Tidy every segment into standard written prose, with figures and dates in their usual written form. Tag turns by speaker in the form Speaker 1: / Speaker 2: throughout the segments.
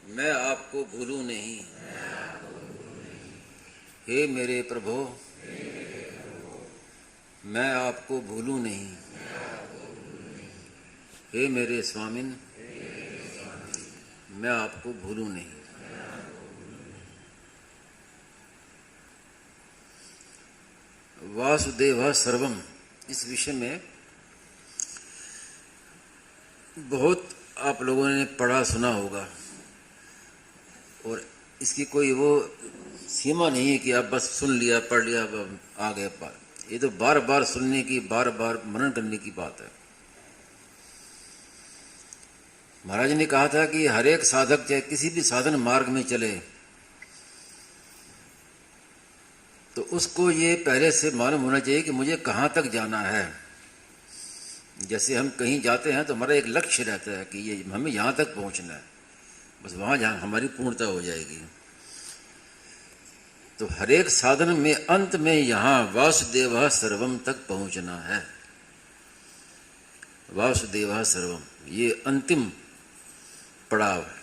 Speaker 1: मैं आपको भूलूं नहीं। हे मेरे प्रभु, मैं आपको भूलूं नहीं। हे मेरे स्वामिन, मैं आपको भूलूं नहीं। वासुदेव सर्वम, इस विषय में बहुत आप लोगों ने पढ़ा सुना होगा और इसकी कोई वो सीमा नहीं है कि आप बस सुन लिया पढ़ लिया आ गए पार। ये तो बार बार सुनने की, बार बार मनन करने की बात है। महाराज ने कहा था कि हर एक साधक चाहे किसी भी साधन मार्ग में चले तो उसको ये पहले से मालूम होना चाहिए कि मुझे कहाँ तक जाना है। जैसे हम कहीं जाते हैं तो हमारा एक लक्ष्य रहता है कि ये हमें यहाँ तक पहुँचना है, बस वहाँ जहाँ हमारी पूर्णता हो जाएगी। तो हर एक साधन में अंत में यहाँ वासुदेव सर्वम तक पहुँचना है। वासुदेव सर्वम, ये अंतिम पड़ाव है।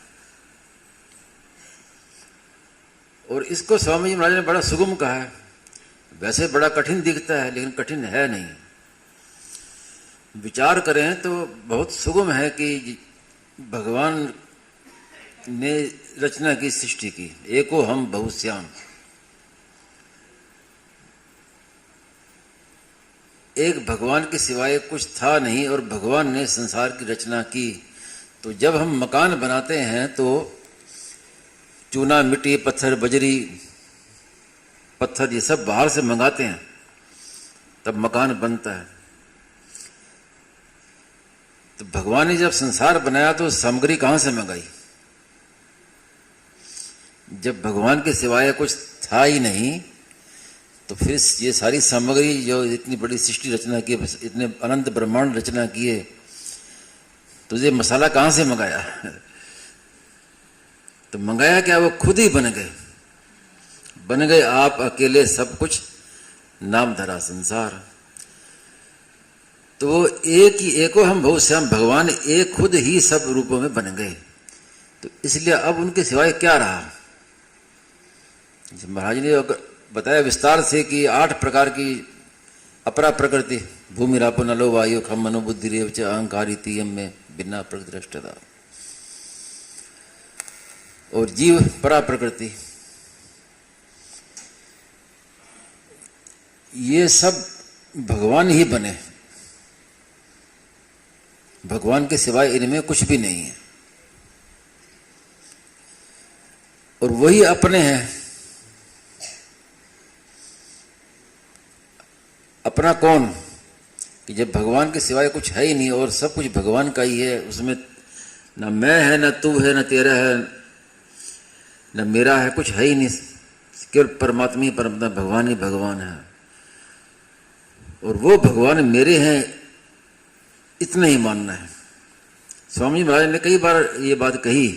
Speaker 1: और इसको स्वामी जी महाराज ने बड़ा सुगम कहा है। वैसे बड़ा कठिन दिखता है लेकिन कठिन है नहीं। विचार करें तो बहुत सुगम है कि भगवान ने रचना की, सृष्टि की। एको हम बहुश्याम, एक भगवान के सिवाय कुछ था नहीं और भगवान ने संसार की रचना की। तो जब हम मकान बनाते हैं तो चूना, मिट्टी, पत्थर, बजरी, पत्थर ये सब बाहर से मंगाते हैं, तब मकान बनता है। तो भगवान ने जब संसार बनाया तो सामग्री कहाँ से मंगाई? जब भगवान के सिवाय कुछ था ही नहीं तो फिर ये सारी सामग्री जो इतनी बड़ी सृष्टि रचना की, इतने अनंत ब्रह्मांड रचना किए, तो ये मसाला कहाँ से मंगाया? तो मंगाया क्या? वो खुद ही बन गए आप अकेले सब कुछ, नाम धरा संसार। तो एक ही, एको हम बहुश्याम, भगवान एक खुद ही सब रूपों में बन गए। तो इसलिए अब उनके सिवाय क्या रहा? महाराज ने बताया विस्तार से कि 8 प्रकार की अपरा प्रकृति, भूमि रापो नलो वायु खम मनो बुद्धि रेव च अहंकारी तीयम में बिना प्रकृति, और जीव परा प्रकृति, ये सब भगवान ही बने। भगवान के सिवाय इनमें कुछ भी नहीं है और वही अपने हैं। अपना कौन? कि जब भगवान के सिवाय कुछ है ही नहीं और सब कुछ भगवान का ही है, उसमें न मैं है, न तू है, न तेरा है, न मेरा है, कुछ है ही नहीं। केवल परमात्मा ही परमात्मा, भगवान ही भगवान है। और वो भगवान मेरे हैं, इतना ही मानना है। स्वामी महाराज ने कई बार ये बात कही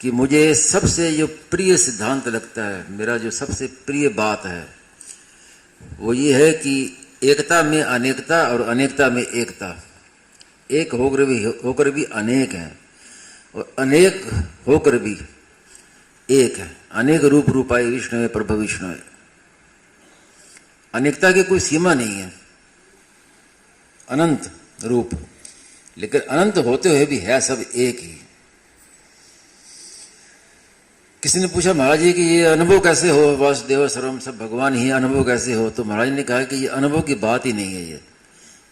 Speaker 1: कि मुझे सबसे जो प्रिय सिद्धांत लगता है, मेरा जो सबसे प्रिय बात है, वो ये है कि एकता में अनेकता और अनेकता में एकता। एक होकर भी अनेक है और अनेक होकर भी एक है। अनेक रूप रूपाय विष्णु प्रभु विष्णु। अनेकता की कोई सीमा नहीं है, अनंत रूप, लेकिन अनंत होते हुए भी है सब एक ही। किसी ने पूछा महाराज जी कि ये अनुभव कैसे हो, वासुदेव सर्वम, सब भगवान ही, अनुभव कैसे हो? तो महाराज ने कहा कि ये अनुभव की बात ही नहीं है,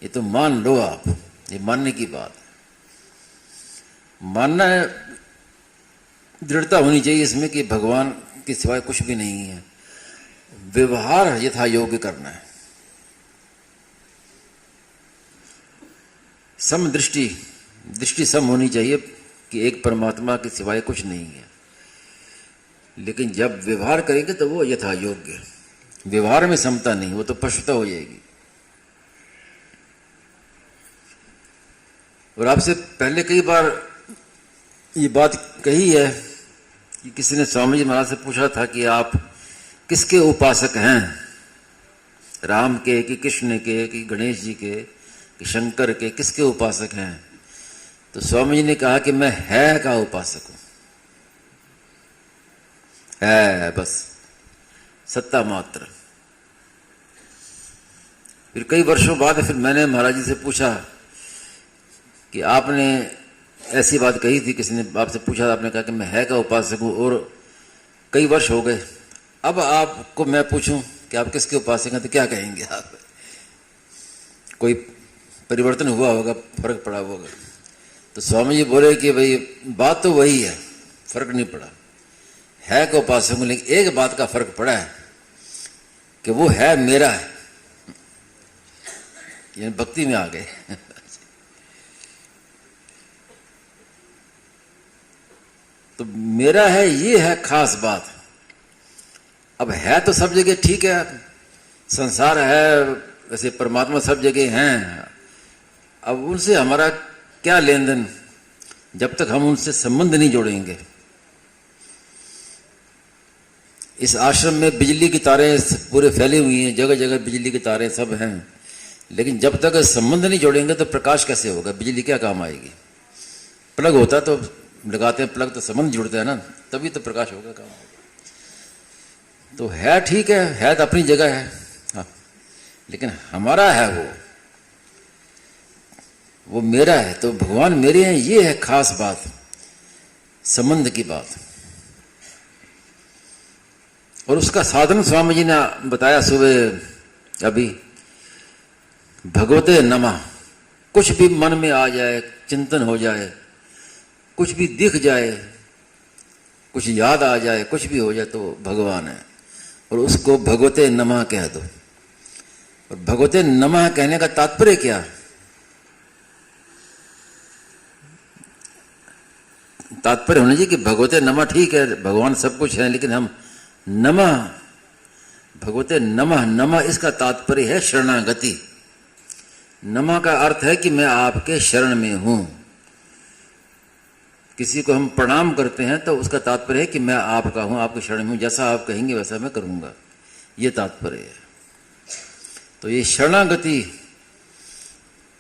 Speaker 1: ये तो मान लो आप, ये मानने की बात है। मानना है, दृढ़ता होनी चाहिए इसमें कि भगवान के सिवाय कुछ भी नहीं है। व्यवहार यथा योग्य करना है, सम दृष्टि सम होनी चाहिए कि एक परमात्मा के सिवाय कुछ नहीं है। लेकिन जब व्यवहार करेंगे तो वो यथा योग्य। व्यवहार में समता नहीं, वो तो पशुता हो जाएगी। और आपसे पहले कई बार ये बात कही है कि किसी ने स्वामी जी महाराज से पूछा था कि आप किसके उपासक हैं, राम के कि कृष्ण के कि गणेश जी के कि शंकर के, किसके उपासक हैं? तो स्वामी जी ने कहा कि मैं है का उपासक हूं। है, बस सत्ता मात्र। फिर कई वर्षों बाद फिर मैंने महाराज जी से पूछा कि आपने ऐसी बात कही थी, किसी ने आपसे पूछा, आपने कहा कि मैं है का उपासक हूँ और कई वर्ष हो गए, अब आपको मैं पूछूं कि आप किसके उपासक हैं तो क्या कहेंगे आप? कोई परिवर्तन हुआ होगा, फर्क पड़ा होगा? तो स्वामी जी बोले कि भाई बात तो वही है, फर्क नहीं पड़ा, है का उपासक हूं, लेकिन एक बात का फर्क पड़ा है कि वो है मेरा है, यानी भक्ति में आ गए। तो मेरा है, ये है खास बात। अब है तो सब जगह ठीक है, संसार है, वैसे परमात्मा सब जगह हैं, अब उनसे हमारा क्या लेन देन जब तक हम उनसे संबंध नहीं जोड़ेंगे। इस आश्रम में बिजली की तारें पूरे फैली हुई हैं, जगह जगह बिजली की तारें सब हैं, लेकिन जब तक संबंध नहीं जोड़ेंगे तो प्रकाश कैसे होगा? बिजली क्या काम आएगी? प्लग होता तो लगाते हैं प्लग, तो संबंध जुड़ता है ना, तभी तो प्रकाश होगा, काम होगा। तो है ठीक है तो अपनी जगह है, हाँ, लेकिन हमारा है वो मेरा है, तो भगवान मेरे हैं, ये है खास बात, संबंध की बात। और उसका साधन स्वामी जी ने बताया सुबह अभी, भगवते नमः। कुछ भी मन में आ जाए, चिंतन हो जाए, कुछ भी दिख जाए, कुछ याद आ जाए, कुछ भी हो जाए तो भगवान है, और उसको भगवते नमः कह दो। और भगवते नमः कहने का तात्पर्य क्या? तात्पर्य होना चाहिए कि भगवते नमः ठीक है, भगवान सब कुछ है, लेकिन हम नमः, भगवते नमः, नमः इसका तात्पर्य है शरणागति। नमः का अर्थ है कि मैं आपके शरण में हूं। किसी को हम प्रणाम करते हैं तो उसका तात्पर्य है कि मैं आपका हूं, आपके शरण में हूं, जैसा आप कहेंगे वैसा मैं करूंगा, ये तात्पर्य है। तो ये शरणागति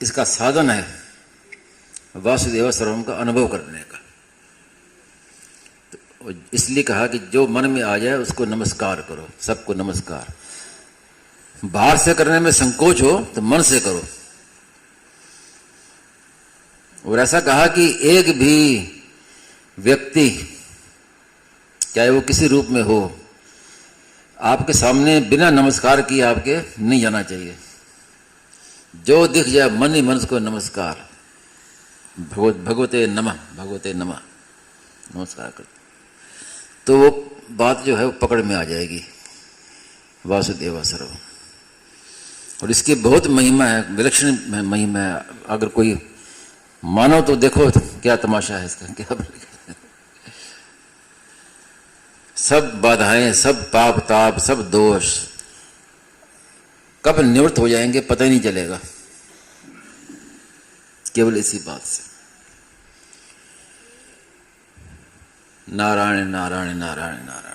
Speaker 1: इसका साधन है वासुदेव सर्वम का अनुभव करने का। तो इसलिए कहा कि जो मन में आ जाए उसको नमस्कार करो, सबको नमस्कार। बाहर से करने में संकोच हो तो मन से करो। और ऐसा कहा कि एक भी व्यक्ति, चाहे वो किसी रूप में हो, आपके सामने बिना नमस्कार किए आपके नहीं जाना चाहिए। जो दिख जाए मन ही मन उसको नमस्कार, भगवते नमः, भगवते नमः, नमस्कार करते, तो वो बात जो है वो पकड़ में आ जाएगी, वासुदेव सर्वम। और इसकी बहुत महिमा है, विलक्षण महिमा है। अगर कोई मानो तो देखो तो क्या तमाशा है इसका, क्या सब बाधाएं, सब पाप ताप, सब दोष कब निवृत्त हो जाएंगे पता ही नहीं चलेगा, केवल इसी बात से। नारायण नारायण नारायण नारायण।